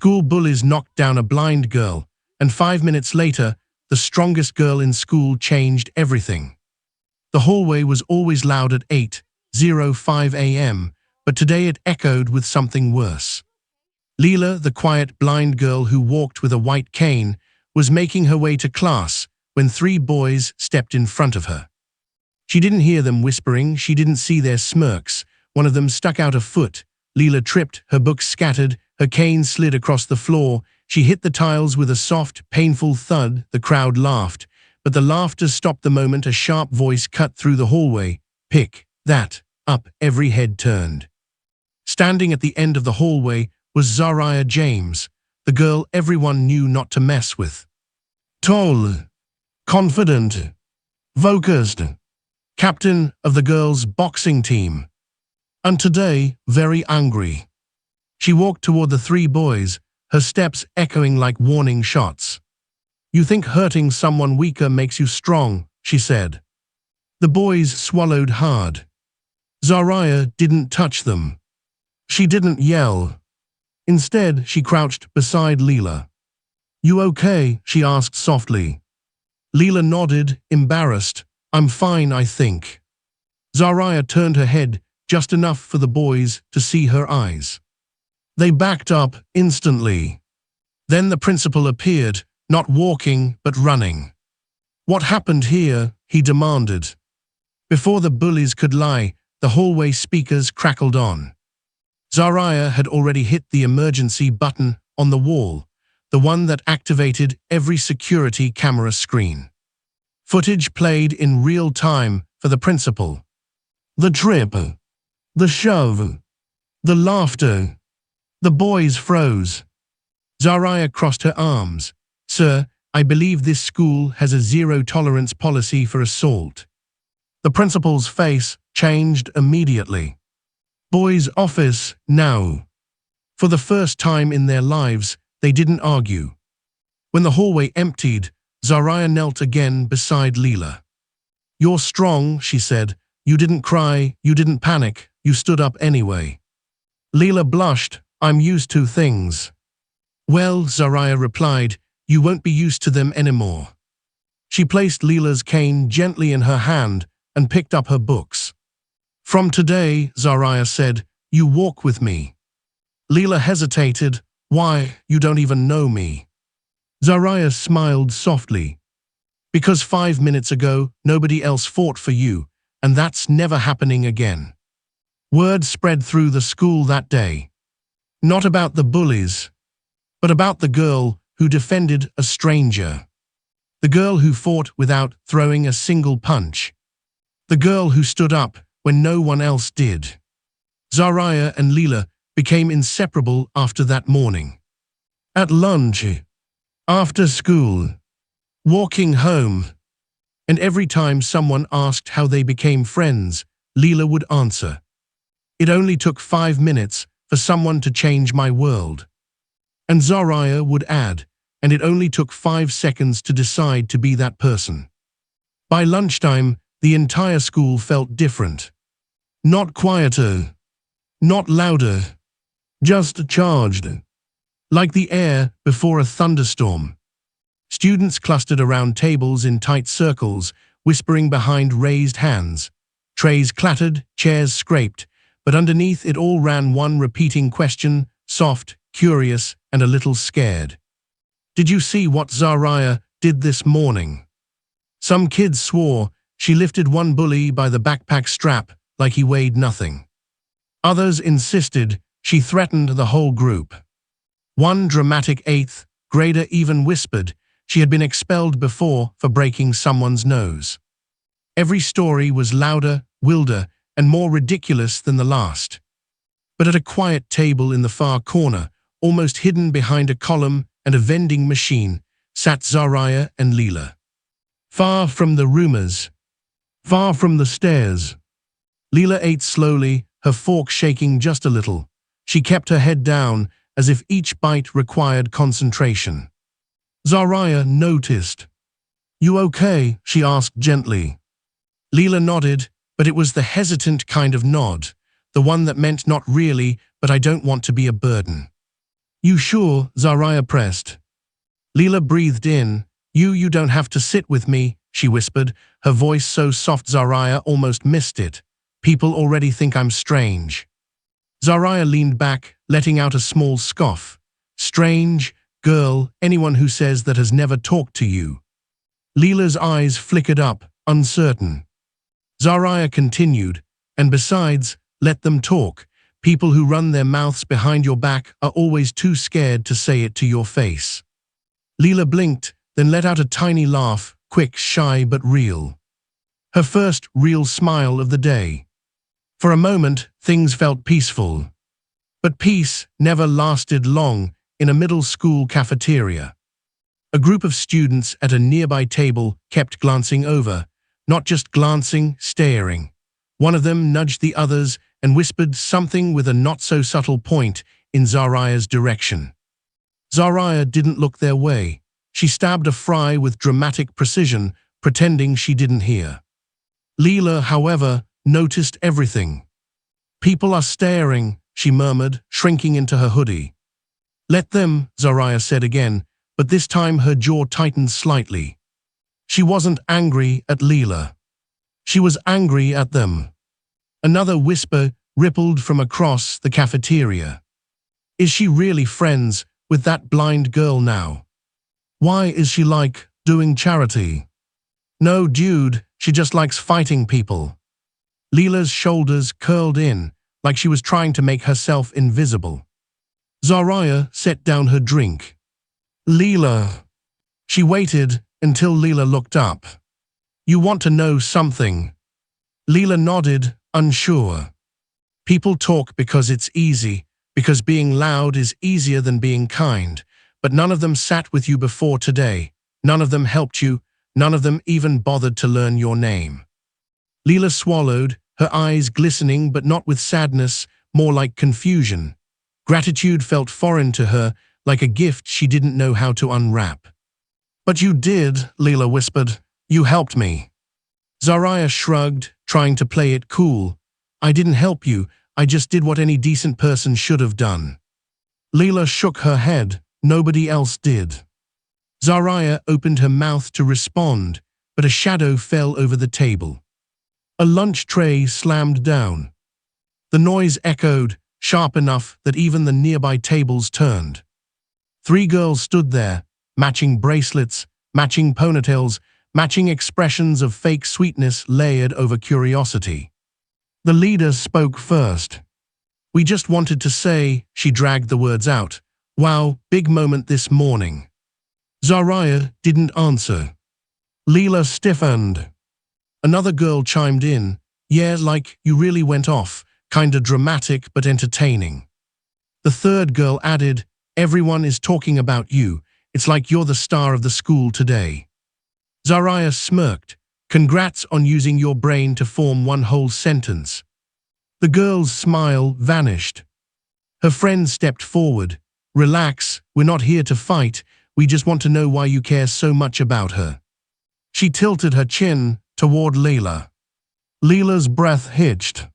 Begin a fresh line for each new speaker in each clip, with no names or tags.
School bullies knocked down a blind girl, and 5 minutes later, the strongest girl in school changed everything. The hallway was always loud at 8:05 a.m., but today it echoed with something worse. Leela, the quiet blind girl who walked with a white cane, was making her way to class when 3 boys stepped in front of her. She didn't hear them whispering, she didn't see their smirks. One of them stuck out a foot. Leela tripped, her books scattered, her cane slid across the floor. She hit the tiles with a soft, painful thud. The crowd laughed, but the laughter stopped the moment a sharp voice cut through the hallway. "Pick that up." Every head turned. Standing at the end of the hallway was Zariah James, the girl everyone knew not to mess with. Tall, confident, focused, captain of the girls' boxing team. And today, very angry. She walked toward the 3 boys, her steps echoing like warning shots. "You think hurting someone weaker makes you strong," she said. The boys swallowed hard. Zariah didn't touch them. She didn't yell. Instead, she crouched beside Leela. "You okay?" she asked softly. Leela nodded, embarrassed. "I'm fine, I think." Zariah turned her head just enough for the boys to see her eyes. They backed up instantly. Then the principal appeared, not walking but running. "What happened here?" he demanded. Before the bullies could lie, the hallway speakers crackled on. Zariah had already hit the emergency button on the wall, the one that activated every security camera screen. Footage played in real time for the principal. The trip, the shove, the laughter. The boys froze. Zariah crossed her arms. "Sir, I believe this school has a zero-tolerance policy for assault." The principal's face changed immediately. "Boys' office, now." For the first time in their lives, they didn't argue. When the hallway emptied, Zariah knelt again beside Leela. "You're strong," she said. "You didn't cry, you didn't panic, you stood up anyway." Leela blushed. "I'm used to things." "Well," Zariah replied, "you won't be used to them anymore." She placed Leela's cane gently in her hand and picked up her books. "From today," Zariah said, "you walk with me." Leela hesitated. "Why, you don't even know me." Zariah smiled softly. "Because 5 minutes ago, nobody else fought for you, and that's never happening again." Word spread through the school that day. Not about the bullies, but about the girl who defended a stranger. The girl who fought without throwing a single punch. The girl who stood up when no one else did. Zariah and Leela became inseparable after that morning. At lunch, after school, walking home, and every time someone asked how they became friends, Leela would answer, "It only took 5 minutes for someone to change my world." And Zariah would add, "And it only took 5 seconds to decide to be that person." By lunchtime, the entire school felt different. Not quieter, not louder, just charged. Like the air before a thunderstorm. Students clustered around tables in tight circles, whispering behind raised hands. Trays clattered, chairs scraped, but underneath it all ran one repeating question, soft, curious, and a little scared. "Did you see what Zariah did this morning?" Some kids swore. She lifted one bully by the backpack strap like he weighed nothing. Others insisted. She threatened the whole group. One dramatic 8th grader even whispered she had been expelled before for breaking someone's nose. Every story was louder, wilder, and more ridiculous than the last. But at a quiet table in the far corner, almost hidden behind a column and a vending machine, sat Zariah and Leela. Far from the rumors, far from the stares. Leela ate slowly, her fork shaking just a little. She kept her head down, as if each bite required concentration. Zariah noticed. "You okay?" she asked gently. Leela nodded, but it was the hesitant kind of nod, the one that meant not really, but I don't want to be a burden. You sure? Zariah pressed. Leela breathed in. You don't have to sit with me, she whispered, her voice so soft Zariah almost missed it. People already think I'm strange. Zariah leaned back, letting out a small scoff. Strange? Girl, anyone who says that has never talked to you. Leela's eyes flickered up, uncertain. Zariah continued, and besides, let them talk. People who run their mouths behind your back are always too scared to say it to your face. Leela blinked, then let out a tiny laugh, quick, shy but real. Her first real smile of the day. For a moment, things felt peaceful. But peace never lasted long in a middle school cafeteria. A group of students at a nearby table kept glancing over, not just glancing, staring. One of them nudged the others and whispered something with a not-so-subtle point in Zariah's direction. Zariah didn't look their way. She stabbed a fry with dramatic precision, pretending she didn't hear. Leela, however, noticed everything. People are staring, she murmured, shrinking into her hoodie. Let them, Zariah said again, but this time her jaw tightened slightly. She wasn't angry at Leela. She was angry at them. Another whisper rippled from across the cafeteria. Is she really friends with that blind girl now? Why is she doing charity? No, dude, she just likes fighting people. Leela's shoulders curled in, like she was trying to make herself invisible. Zariah set down her drink. Leela. She waited until Leela looked up. You want to know something? Leela nodded, unsure. People talk because it's easy, because being loud is easier than being kind, but none of them sat with you before today. None of them helped you. None of them even bothered to learn your name. Leela swallowed, her eyes glistening but not with sadness, more like confusion. Gratitude felt foreign to her, like a gift she didn't know how to unwrap. But you did, Leela whispered. You helped me. Zariah shrugged, trying to play it cool. I didn't help you, I just did what any decent person should have done. Leela shook her head. Nobody else did. Zariah opened her mouth to respond, but a shadow fell over the table. A lunch tray slammed down. The noise echoed, sharp enough that even the nearby tables turned. 3 girls stood there, matching bracelets, matching ponytails, matching expressions of fake sweetness layered over curiosity. The leader spoke first. We just wanted to say, she dragged the words out, wow, big moment this morning. Zariah didn't answer. Leela stiffened. Another girl chimed in, yeah, you really went off, kinda dramatic but entertaining. The third girl added, everyone is talking about you, it's like you're the star of the school today. Zariah smirked, congrats on using your brain to form one whole sentence. The girl's smile vanished. Her friend stepped forward. Relax, we're not here to fight, we just want to know why you care so much about her. She tilted her chin toward Leela. Leela's breath hitched.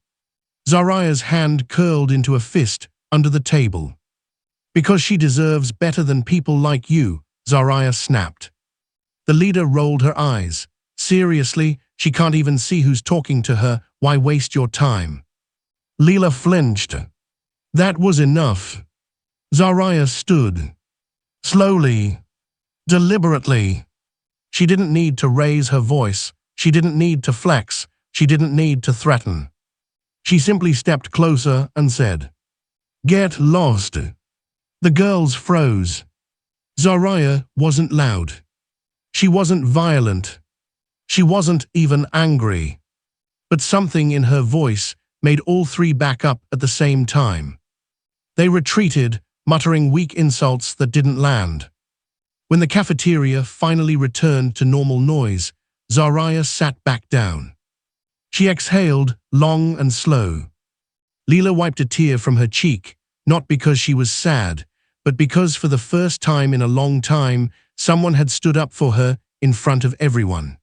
Zariah's hand curled into a fist under the table. Because she deserves better than people like you, Zariah snapped. The leader rolled her eyes. Seriously, she can't even see who's talking to her, why waste your time? Leela flinched. That was enough. Zariah stood. Slowly. Deliberately. She didn't need to raise her voice. She didn't need to flex. She didn't need to threaten. She simply stepped closer and said, Get lost. The girls froze. Zariah wasn't loud. She wasn't violent. She wasn't even angry. But something in her voice made all 3 back up at the same time. They retreated, muttering weak insults that didn't land. When the cafeteria finally returned to normal noise, Zariah sat back down. She exhaled, long and slow. Leela wiped a tear from her cheek, not because she was sad, but because for the first time in a long time, someone had stood up for her in front of everyone.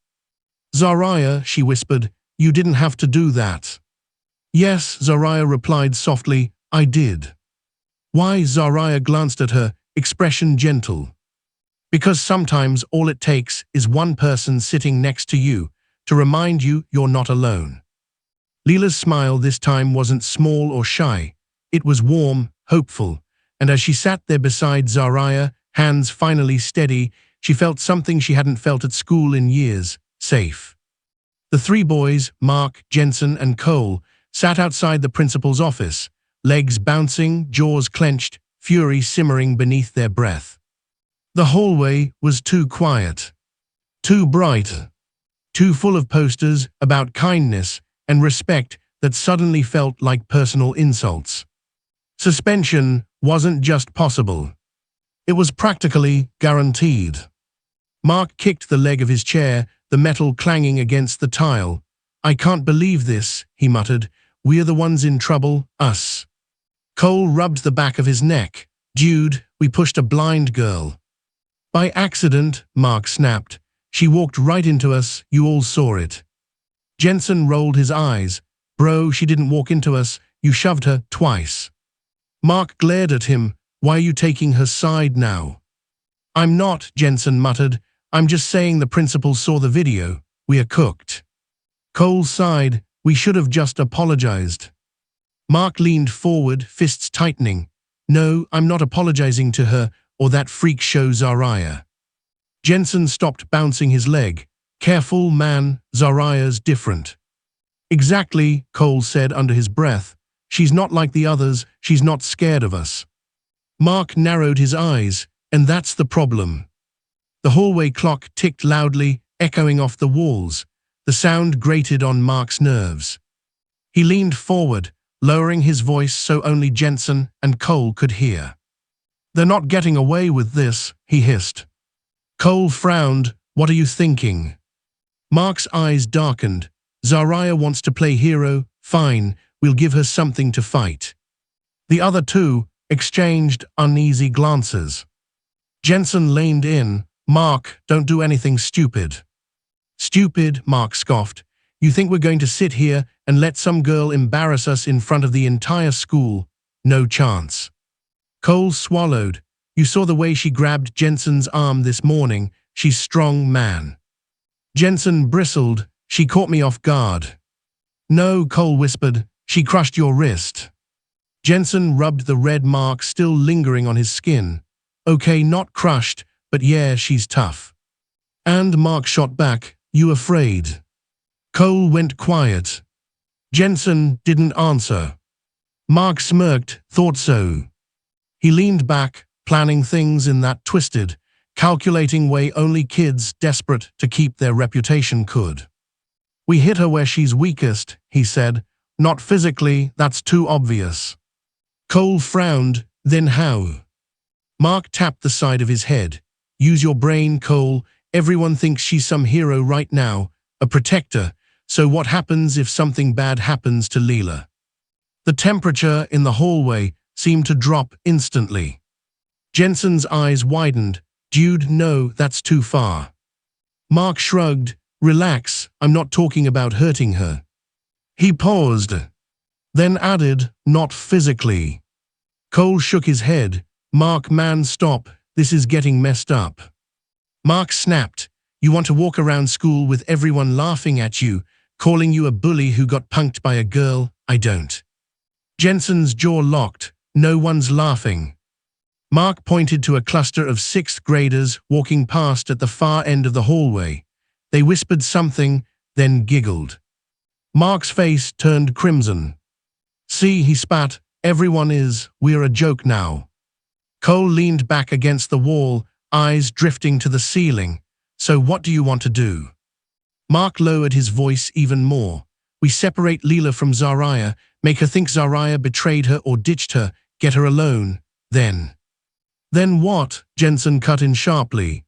Zariah, she whispered, you didn't have to do that. Yes, Zariah replied softly, I did. Why? Zariah glanced at her, expression gentle. Because sometimes all it takes is one person sitting next to you to remind you you're not alone. Leela's smile this time wasn't small or shy. It was warm, hopeful, and as she sat there beside Zariah, hands finally steady, she felt something she hadn't felt at school in years: safe. The three boys, Mark, Jensen, and Cole, sat outside the principal's office, legs bouncing, jaws clenched, fury simmering beneath their breath. The hallway was too quiet, too bright, too full of posters about kindness and respect that suddenly felt like personal insults. Suspension wasn't just possible. It was practically guaranteed. Mark kicked the leg of his chair, the metal clanging against the tile. "I can't believe this," he muttered. "We're the ones in trouble, us." Cole rubbed the back of his neck. "Dude, we pushed a blind girl." "By accident," Mark snapped. "She walked right into us, you all saw it." Jensen rolled his eyes. "Bro, she didn't walk into us, you shoved her twice." Mark glared at him. "Why are you taking her side now?" "I'm not," Jensen muttered. "I'm just saying the principal saw the video. We are cooked." Cole sighed. "We should have just apologized." Mark leaned forward, fists tightening. "No, I'm not apologizing to her or that freak show Zariah." Jensen stopped bouncing his leg. "Careful, man, Zariah's different." "Exactly," Cole said under his breath. "She's not like the others, she's not scared of us." Mark narrowed his eyes. "And that's the problem." The hallway clock ticked loudly, echoing off the walls. The sound grated on Mark's nerves. He leaned forward, lowering his voice so only Jensen and Cole could hear. "They're not getting away with this," he hissed. Cole frowned. "What are you thinking?" Mark's eyes darkened. "Zariah wants to play hero. Fine, we'll give her something to fight." The other two exchanged uneasy glances. Jensen leaned in. "Mark, don't do anything stupid." "Stupid?" Mark scoffed. "You think we're going to sit here and let some girl embarrass us in front of the entire school? No chance." Cole swallowed. "You saw the way she grabbed Jensen's arm this morning. She's strong, man." Jensen bristled. "She caught me off guard." "No," Cole whispered. "She crushed your wrist." Jensen rubbed the red mark still lingering on his skin. "Okay, not crushed, but yeah, she's tough." And Mark shot back, "You afraid?" Cole went quiet. Jensen didn't answer. Mark smirked. "Thought so." He leaned back, planning things in that twisted, calculating way only kids desperate to keep their reputation could. "We hit her where she's weakest," he said. "Not physically, that's too obvious." Cole frowned. "Then how?" Mark tapped the side of his head. "Use your brain, Cole. Everyone thinks she's some hero right now, a protector. So what happens if something bad happens to Leela?" The temperature in the hallway seemed to drop instantly. Jensen's eyes widened. "Dude, no, that's too far." Mark shrugged. "Relax, I'm not talking about hurting her." He paused, then added, "Not physically." Cole shook his head. "Mark, man, stop. This is getting messed up." Mark snapped. "You want to walk around school with everyone laughing at you, calling you a bully who got punked by a girl? I don't." Jensen's jaw locked. "No one's laughing." Mark pointed to a cluster of sixth graders walking past at the far end of the hallway. They whispered something, then giggled. Mark's face turned crimson. "See," he spat, "everyone is. We're a joke now." Cole leaned back against the wall, eyes drifting to the ceiling. "So what do you want to do?" Mark lowered his voice even more. "We separate Leela from Zariah, make her think Zariah betrayed her or ditched her, get her alone, then." "Then what?" Jensen cut in sharply.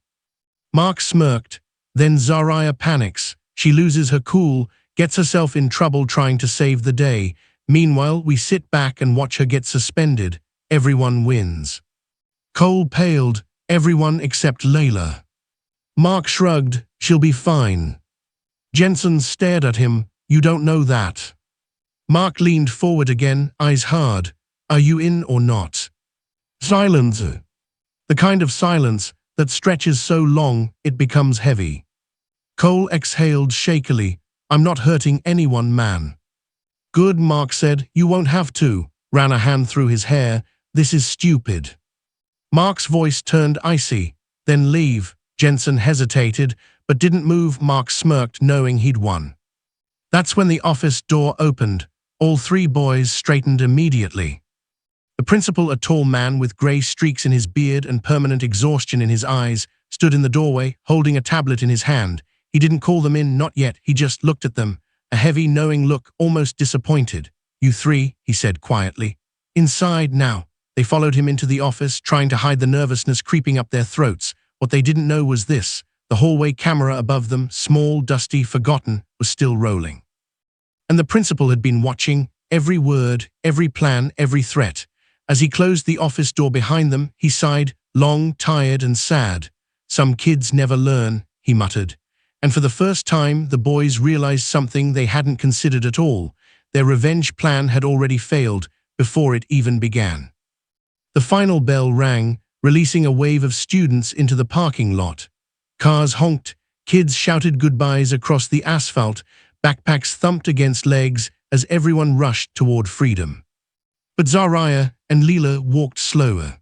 Mark smirked. "Then Zariah panics. She loses her cool, gets herself in trouble trying to save the day. Meanwhile, we sit back and watch her get suspended. Everyone wins." Cole paled. "Everyone except Leila." Mark shrugged. "She'll be fine." Jensen stared at him. "You don't know that." Mark leaned forward again, eyes hard. "Are you in or not?" Silence. The kind of silence that stretches so long it becomes heavy. Cole exhaled shakily. I'm not hurting anyone, man. Good, Mark said. You won't have to. Ran a hand through his hair. This is stupid. Mark's voice turned icy. Then leave. Jensen hesitated, but didn't move. Mark smirked, knowing he'd won. That's when the office door opened. All three boys straightened immediately. The principal, a tall man with grey streaks in his beard and permanent exhaustion in his eyes, stood in the doorway, holding a tablet in his hand. He didn't call them in, not yet. He just looked at them, a heavy, knowing look, almost disappointed. You three, he said quietly. Inside now. They followed him into the office, trying to hide the nervousness creeping up their throats. What they didn't know was this. The hallway camera above them, small, dusty, forgotten, was still rolling. And the principal had been watching every word, every plan, every threat. As he closed the office door behind them, he sighed, long, tired, and sad. Some kids never learn, he muttered. And for the first time, the boys realized something they hadn't considered at all. Their revenge plan had already failed before it even began. The final bell rang, releasing a wave of students into the parking lot. Cars honked, kids shouted goodbyes across the asphalt, backpacks thumped against legs as everyone rushed toward freedom. But Zariah and Leela walked slower.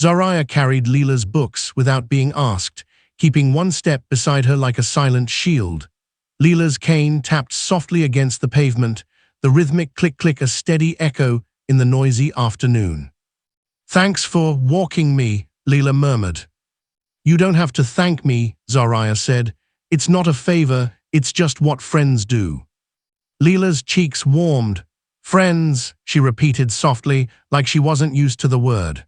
Zariah carried Leela's books without being asked, keeping one step beside her like a silent shield. Leela's cane tapped softly against the pavement, the rhythmic click-click a steady echo in the noisy afternoon. Thanks for walking me, Leela murmured. You don't have to thank me, Zariah said. It's not a favor, it's just what friends do. Leela's cheeks warmed. Friends, she repeated softly, like she wasn't used to the word.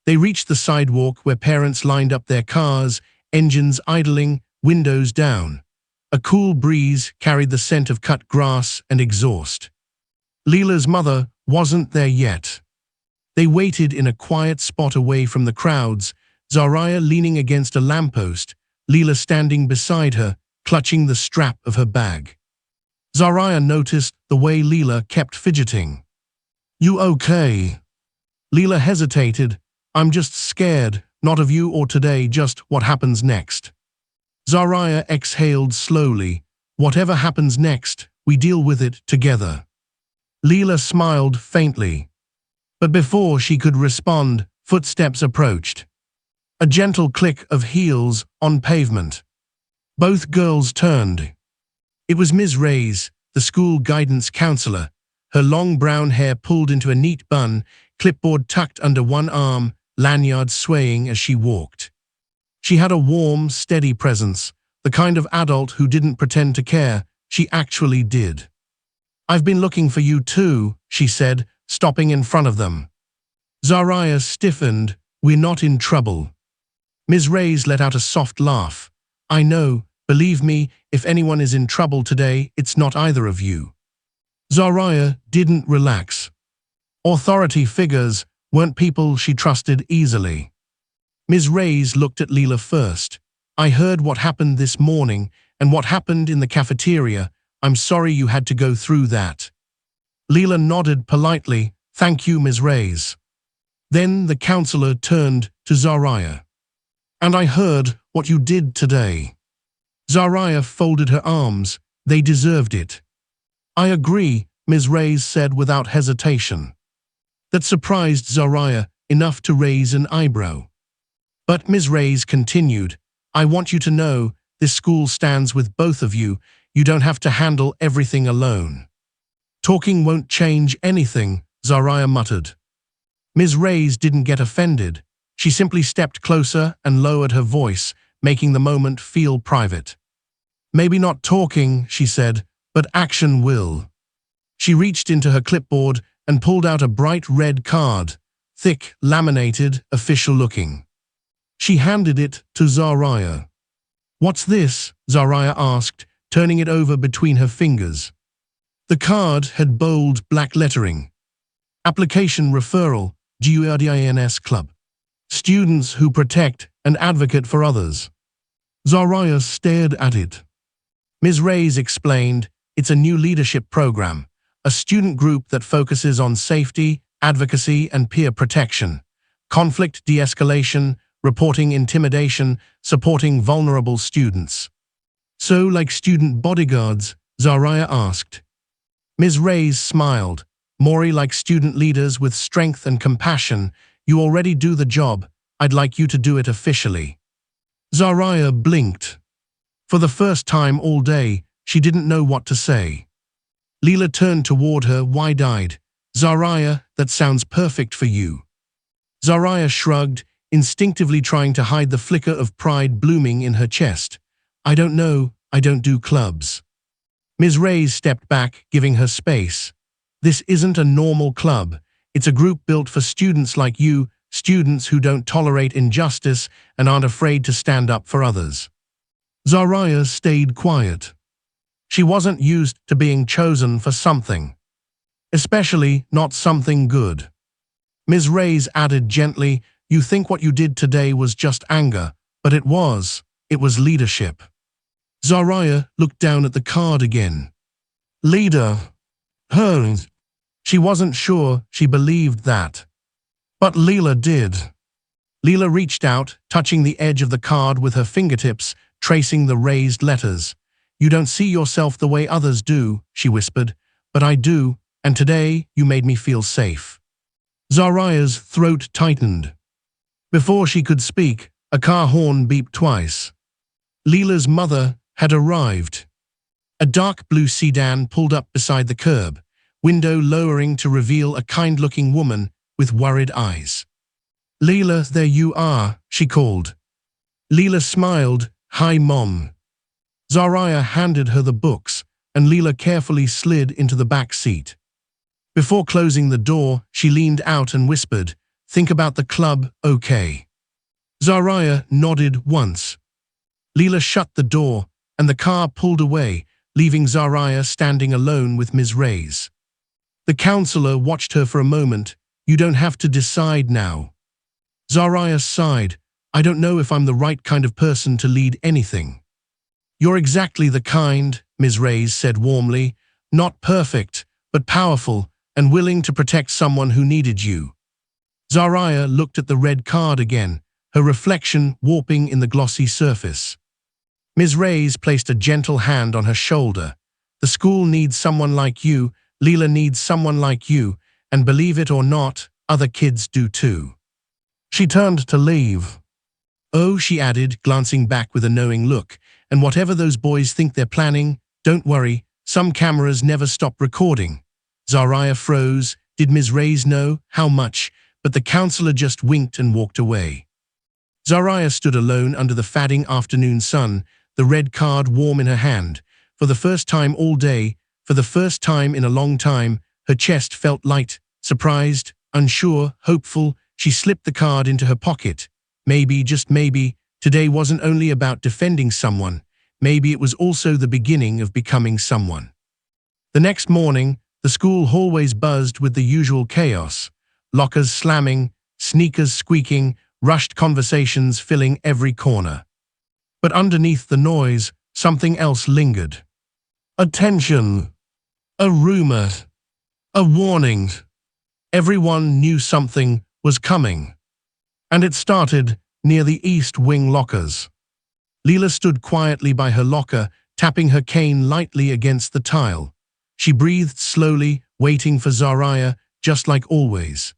They reached the sidewalk where parents lined up their cars, engines idling, windows down. A cool breeze carried the scent of cut grass and exhaust. Leela's mother wasn't there yet. They waited in a quiet spot away from the crowds, Zariah leaning against a lamppost, Leela standing beside her, clutching the strap of her bag. Zariah noticed the way Leela kept fidgeting. You okay? Leela hesitated. I'm just scared, not of you or today, just what happens next. Zariah exhaled slowly. Whatever happens next, we deal with it together. Leela smiled faintly. But before she could respond, footsteps approached. A gentle click of heels on pavement. Both girls turned. It was Ms. Reyes, the school guidance counselor, her long brown hair pulled into a neat bun, clipboard tucked under one arm, lanyard swaying as she walked. She had a warm, steady presence, the kind of adult who didn't pretend to care, she actually did. I've been looking for you too, she said, stopping in front of them. Zariah stiffened. We're not in trouble. Ms. Reyes let out a soft laugh. I know, believe me, if anyone is in trouble today, it's not either of you. Zariah didn't relax. Authority figures weren't people she trusted easily. Ms. Reyes looked at Leela first. I heard what happened this morning and what happened in the cafeteria. I'm sorry you had to go through that. Leela nodded politely. Thank you, Ms. Reyes. Then the counselor turned to Zariah. And I heard what you did today. Zariah folded her arms. They deserved it. I agree, Ms. Reyes said without hesitation. That surprised Zariah enough to raise an eyebrow. But Ms. Reyes continued, I want you to know, this school stands with both of you. You don't have to handle everything alone. Talking won't change anything, Zariah muttered. Ms. Reyes didn't get offended. She simply stepped closer and lowered her voice, making the moment feel private. Maybe not talking, she said, but action will. She reached into her clipboard and pulled out a bright red card, thick, laminated, official-looking. She handed it to Zariah. What's this? Zariah asked, turning it over between her fingers. The card had bold black lettering. Application Referral, GURDINS Club. Students who protect and advocate for others. Zariah stared at it. Ms. Reyes explained, it's a new leadership program, a student group that focuses on safety, advocacy, and peer protection. conflict de-escalation, reporting intimidation, supporting vulnerable students. So, like student bodyguards, Zariah asked. Ms. Reyes smiled. Maury, like student leaders with strength and compassion, you already do the job. I'd like you to do it officially. Zariah blinked. For the first time all day, she didn't know what to say. Leela turned toward her, wide-eyed. Zariah, that sounds perfect for you. Zariah shrugged, instinctively trying to hide the flicker of pride blooming in her chest. I don't know, I don't do clubs. Ms. Reyes stepped back, giving her space. This isn't a normal club. It's a group built for students like you, students who don't tolerate injustice and aren't afraid to stand up for others. Zariah stayed quiet. She wasn't used to being chosen for something. Especially not something good. Ms. Reyes added gently, you think what you did today was just anger, but it was leadership. Zariah looked down at the card again. Leader. Her. She wasn't sure she believed that. But Leela did. Leela reached out, touching the edge of the card with her fingertips, tracing the raised letters. You don't see yourself the way others do, she whispered, but I do, and today you made me feel safe. Zariah's throat tightened. Before she could speak, a car horn beeped twice. Leela's mother had arrived. A dark blue sedan pulled up beside the curb, window lowering to reveal a kind-looking woman with worried eyes. Leela, there you are, she called. Leela smiled, hi Mom. Zariah handed her the books, and Leela carefully slid into the back seat. Before closing the door, she leaned out and whispered, think about the club, okay? Zariah nodded once. Leela shut the door, and the car pulled away, leaving Zariah standing alone with Ms. Reyes. The counselor watched her for a moment. You don't have to decide now. Zariah sighed. I don't know if I'm the right kind of person to lead anything. You're exactly the kind, Ms. Reyes said warmly, not perfect, but powerful and willing to protect someone who needed you. Zariah looked at the red card again, her reflection warping in the glossy surface. Ms. Reyes placed a gentle hand on her shoulder. The school needs someone like you, Leela needs someone like you, and believe it or not, other kids do too. She turned to leave. Oh, she added, glancing back with a knowing look, and whatever those boys think they're planning, don't worry, some cameras never stop recording. Zariah froze. Did Ms. Reyes know? How much? But the counselor just winked and walked away. Zariah stood alone under the fading afternoon sun, the red card warm in her hand. For the first time all day, for the first time in a long time, her chest felt light, surprised, unsure, hopeful. She slipped the card into her pocket. Maybe, just maybe, today wasn't only about defending someone. Maybe it was also the beginning of becoming someone. The next morning, the school hallways buzzed with the usual chaos. Lockers slamming, sneakers squeaking, rushed conversations filling every corner. But underneath the noise, something else lingered. A tension. A rumor. A warning. Everyone knew something was coming. And it started near the East Wing lockers. Leela stood quietly by her locker, tapping her cane lightly against the tile. She breathed slowly, waiting for Zariah, just like always.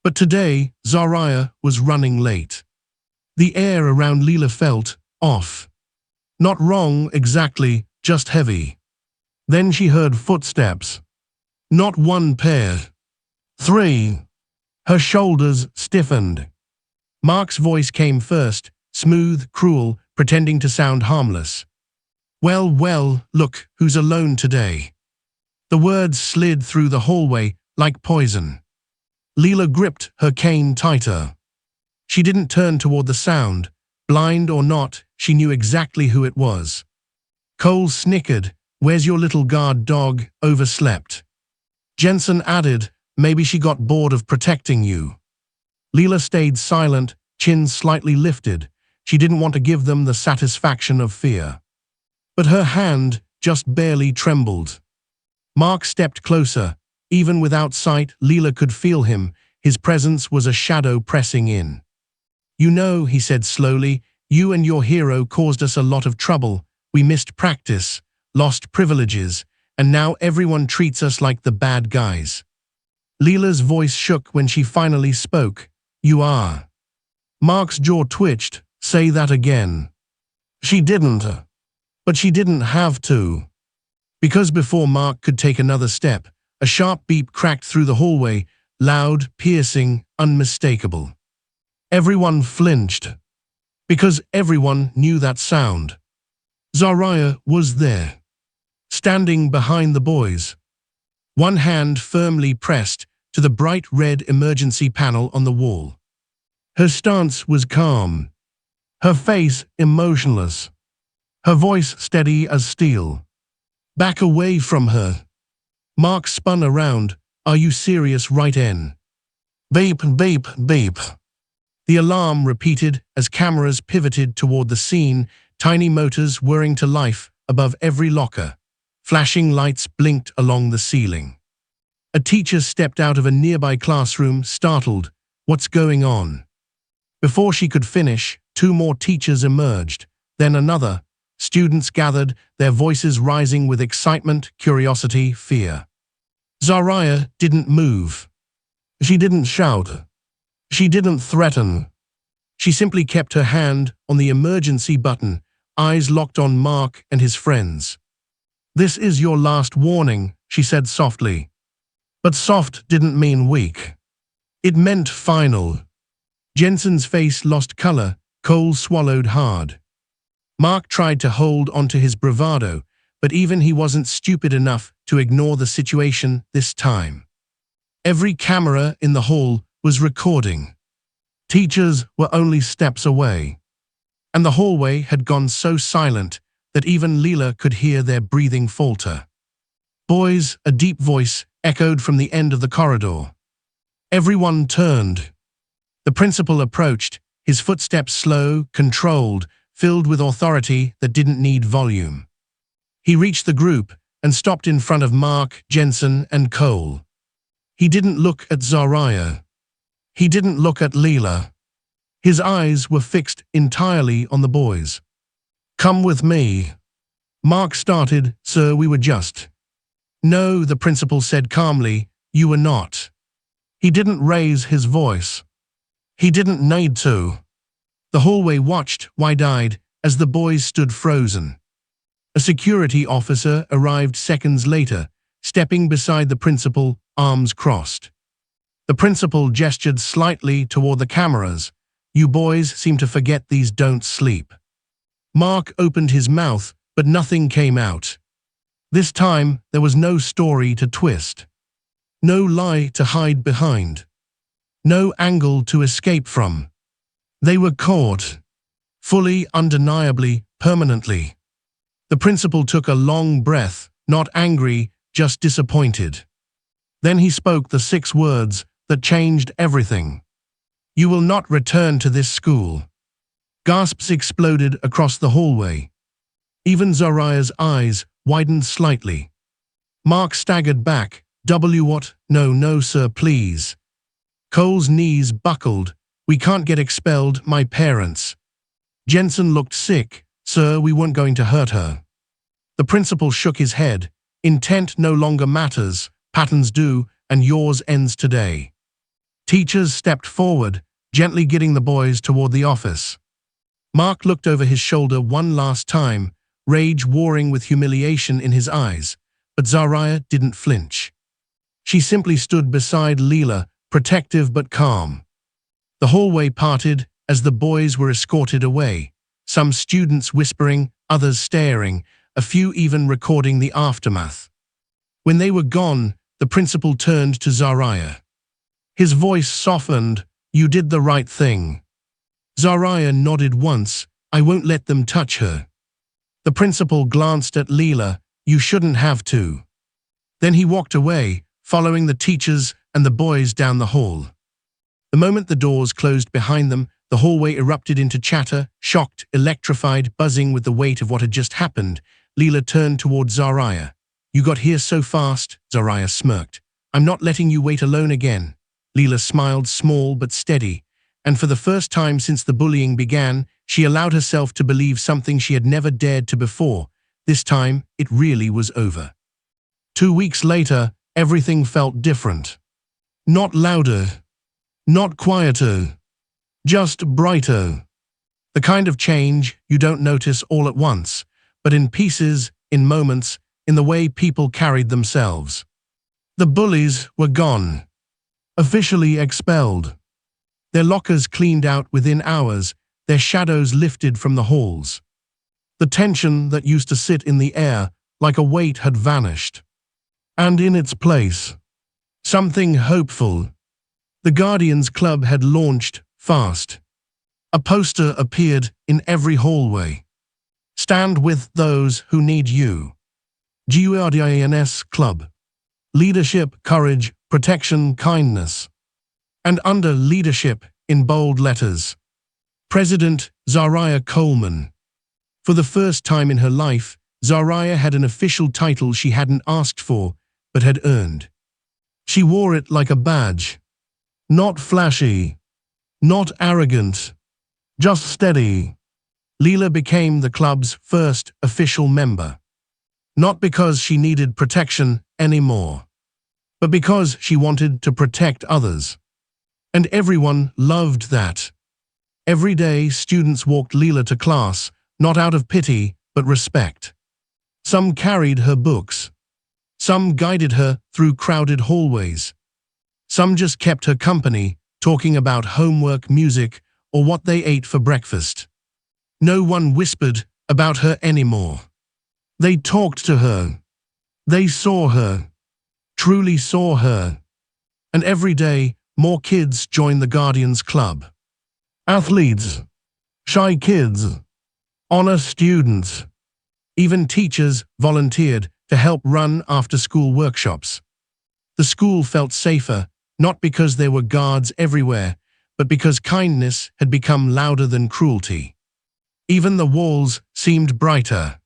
But today, Zariah was running late. The air around Leela felt off. Not wrong exactly, just heavy. Then she heard footsteps. Not one pair. 3. Her shoulders stiffened. Mark's voice came first, smooth, cruel, pretending to sound harmless. Well, well, look, who's alone today? The words slid through the hallway like poison. Leela gripped her cane tighter. She didn't turn toward the sound. Blind or not, she knew exactly who it was. Cole snickered. Where's your little guard dog? Overslept. Jensen added, maybe she got bored of protecting you. Leela stayed silent, chin slightly lifted. She didn't want to give them the satisfaction of fear. But her hand just barely trembled. Mark stepped closer. Even without sight, Leela could feel him, His presence was a shadow pressing in. "You know," he said slowly, "you and your hero caused us a lot of trouble. We missed practice, lost privileges, and now everyone treats us like the bad guys." Leela's voice shook when she finally spoke. "You are." Mark's jaw twitched. "Say that again." "She didn't." "But she didn't have to." Because before Mark could take another step, a sharp beep cracked through the hallway, loud, piercing, unmistakable. Everyone flinched. Because everyone knew that sound. Zariah was there, standing behind the boys. One hand firmly pressed to the bright red emergency panel on the wall. Her stance was calm, her face emotionless, her voice steady as steel. "Back away from her." Mark spun around. "Are you serious right in?" "Beep, beep, beep." The alarm repeated as cameras pivoted toward the scene, tiny motors whirring to life above every locker. Flashing lights blinked along the ceiling. A teacher stepped out of a nearby classroom, startled. "What's going on?" Before she could finish, 2 more teachers emerged, then another. Students gathered, their voices rising with excitement, curiosity, fear. Zariah didn't move. She didn't shout. She didn't threaten. She simply kept her hand on the emergency button, eyes locked on Mark and his friends. "This is your last warning," she said softly. But soft didn't mean weak. It meant final. Jensen's face lost color. Cole swallowed hard. Mark tried to hold onto his bravado, but even he wasn't stupid enough to ignore the situation this time. Every camera in the hall was recording. Teachers were only steps away. And the hallway had gone so silent that even Leela could hear their breathing falter. "Boys," a deep voice echoed from the end of the corridor. Everyone turned. The principal approached, his footsteps slow, controlled, filled with authority that didn't need volume. He reached the group and stopped in front of Mark, Jensen, and Cole. He didn't look at Zariah. He didn't look at Leela. His eyes were fixed entirely on the boys. "Come with me." Mark started. "Sir, we were just..." "No," the principal said calmly, "you were not." He didn't raise his voice. He didn't need to. The hallway watched, wide-eyed, as the boys stood frozen. A security officer arrived seconds later, stepping beside the principal, arms crossed. The principal gestured slightly toward the cameras. "You boys seem to forget these don't sleep." Mark opened his mouth, but nothing came out. This time, there was no story to twist. No lie to hide behind. No angle to escape from. They were caught. Fully, undeniably, permanently. The principal took a long breath, not angry, just disappointed. Then he spoke the 6 words that changed everything. "You will not return to this school." Gasps exploded across the hallway. Even Zariah's eyes widened slightly. Mark staggered back. What? No, no, sir, please." Cole's knees buckled. "We can't get expelled, my parents." Jensen looked sick. "Sir, we weren't going to hurt her." The principal shook his head. "Intent no longer matters, patterns do, and yours ends today." Teachers stepped forward, gently guiding the boys toward the office. Mark looked over his shoulder one last time, rage warring with humiliation in his eyes, but Zariah didn't flinch. She simply stood beside Leela, protective but calm. The hallway parted as the boys were escorted away, some students whispering, others staring, a few even recording the aftermath. When they were gone, the principal turned to Zariah. His voice softened. "You did the right thing." Zariah nodded once. "I won't let them touch her." The principal glanced at Leela. "You shouldn't have to." Then he walked away, following the teachers and the boys down the hall. The moment the doors closed behind them, the hallway erupted into chatter, shocked, electrified, buzzing with the weight of what had just happened. Leela turned toward Zariah. "You got here so fast," Zariah smirked. "I'm not letting you wait alone again." Leela smiled, small but steady, and for the first time since the bullying began, she allowed herself to believe something she had never dared to before. This time, it really was over. 2 weeks later, everything felt different. Not louder, not quieter, just brighter. The kind of change you don't notice all at once, but in pieces, in moments, in the way people carried themselves. The bullies were gone. Officially expelled. Their lockers cleaned out within hours, their shadows lifted from the halls. The tension that used to sit in the air like a weight had vanished. And in its place, something hopeful. The Guardians Club had launched fast. A poster appeared in every hallway. Stand with those who need you. Guardians Club. Leadership, courage, protection, kindness. And under leadership, in bold letters, President Zariah Coleman. For the first time in her life, Zariah had an official title she hadn't asked for, but had earned. She wore it like a badge. Not flashy, not arrogant, just steady. Leela became the club's first official member. Not because she needed protection anymore, but because she wanted to protect others. And everyone loved that. Every day, students walked Leela to class, not out of pity, but respect. Some carried her books. Some guided her through crowded hallways. Some just kept her company, talking about homework, music, or what they ate for breakfast. No one whispered about her anymore. They talked to her. They saw her. Truly saw her. And every day, more kids joined the Guardians Club. Athletes, shy kids, honor students. Even teachers volunteered to help run after-school workshops. The school felt safer, not because there were guards everywhere, but because kindness had become louder than cruelty. Even the walls seemed brighter.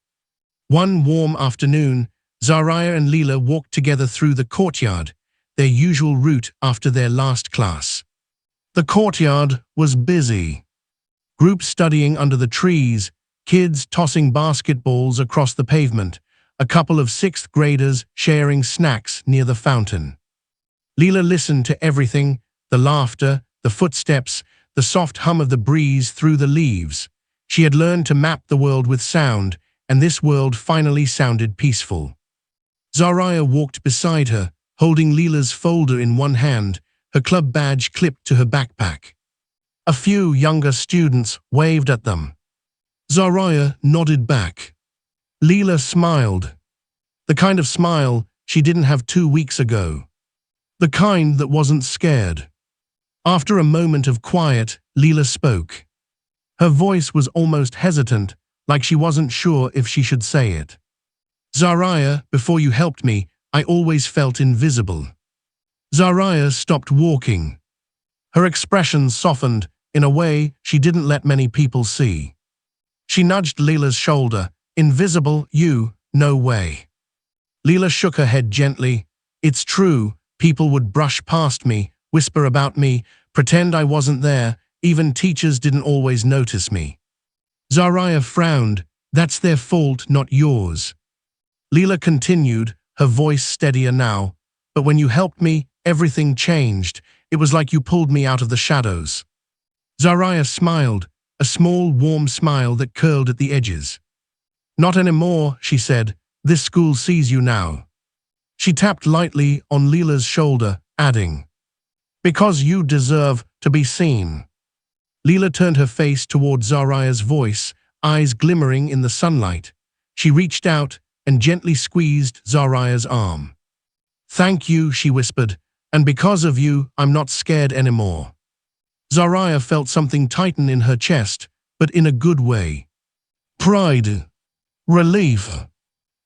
One warm afternoon, Zariah and Leela walked together through the courtyard, their usual route after their last class. The courtyard was busy. Groups studying under the trees, kids tossing basketballs across the pavement, a couple of sixth graders sharing snacks near the fountain. Leela listened to everything, the laughter, the footsteps, the soft hum of the breeze through the leaves. She had learned to map the world with sound, and this world finally sounded peaceful. Zariah walked beside her, holding Leela's folder in one hand, her club badge clipped to her backpack. A few younger students waved at them. Zariah nodded back. Leela smiled. The kind of smile she didn't have 2 weeks ago. The kind that wasn't scared. After a moment of quiet, Leela spoke. Her voice was almost hesitant, like she wasn't sure if she should say it. Zariah, before you helped me, I always felt invisible. Zariah stopped walking. Her expression softened in a way she didn't let many people see. She nudged Leela's shoulder. Invisible, you, no way. Leela shook her head gently. It's true, people would brush past me, whisper about me, pretend I wasn't there, even teachers didn't always notice me. Zariah frowned. That's their fault, not yours. Leela continued, her voice steadier now. But when you helped me, everything changed. It was like you pulled me out of the shadows. Zariah smiled, a small, warm smile that curled at the edges. Not anymore, she said. This school sees you now. She tapped lightly on Leela's shoulder, adding, because you deserve to be seen. Leela turned her face toward Zariah's voice, eyes glimmering in the sunlight. She reached out and gently squeezed Zariah's arm. Thank you, she whispered, and because of you, I'm not scared anymore. Zariah felt something tighten in her chest, but in a good way. Pride. Relief.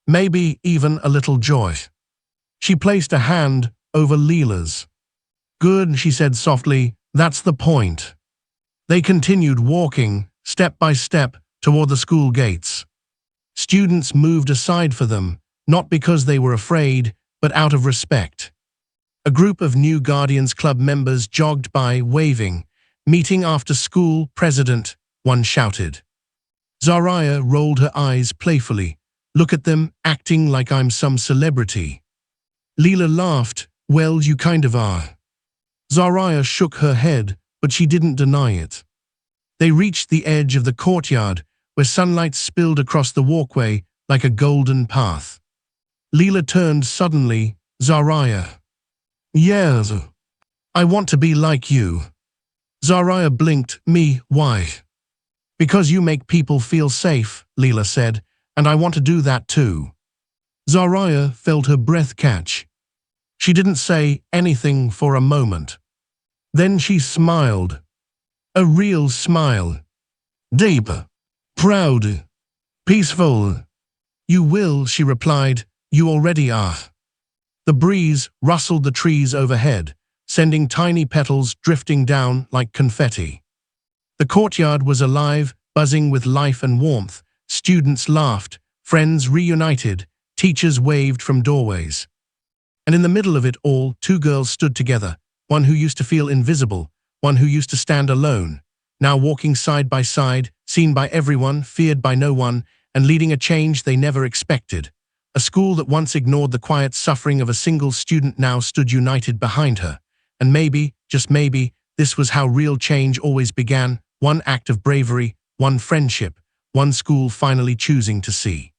Maybe even a little joy. She placed a hand over Leela's. Good, she said softly, that's the point. They continued walking, step by step, toward the school gates. Students moved aside for them, not because they were afraid, but out of respect. A group of new Guardians Club members jogged by, waving. "Meeting after school, President," one shouted. Zariah rolled her eyes playfully. "Look at them, acting like I'm some celebrity." Leela laughed. "Well, you kind of are." Zariah shook her head, but she didn't deny it. They reached the edge of the courtyard, where sunlight spilled across the walkway like a golden path. Leela turned suddenly. "Zariah." "Yes. I want to be like you." Zariah blinked. "Me, why?" "Because you make people feel safe," Leela said, "and I want to do that too." Zariah felt her breath catch. She didn't say anything for a moment. Then she smiled. A real smile. "Deep. Proud. Peaceful." "You will," she replied. "You already are." The breeze rustled the trees overhead, sending tiny petals drifting down like confetti. The courtyard was alive, buzzing with life and warmth. Students laughed, friends reunited, teachers waved from doorways. And in the middle of it all, two girls stood together, one who used to feel invisible, one who used to stand alone, now walking side by side, seen by everyone, feared by no one, and leading a change they never expected. A school that once ignored the quiet suffering of a single student now stood united behind her. And maybe, just maybe, this was how real change always began, one act of bravery, one friendship, one school finally choosing to see.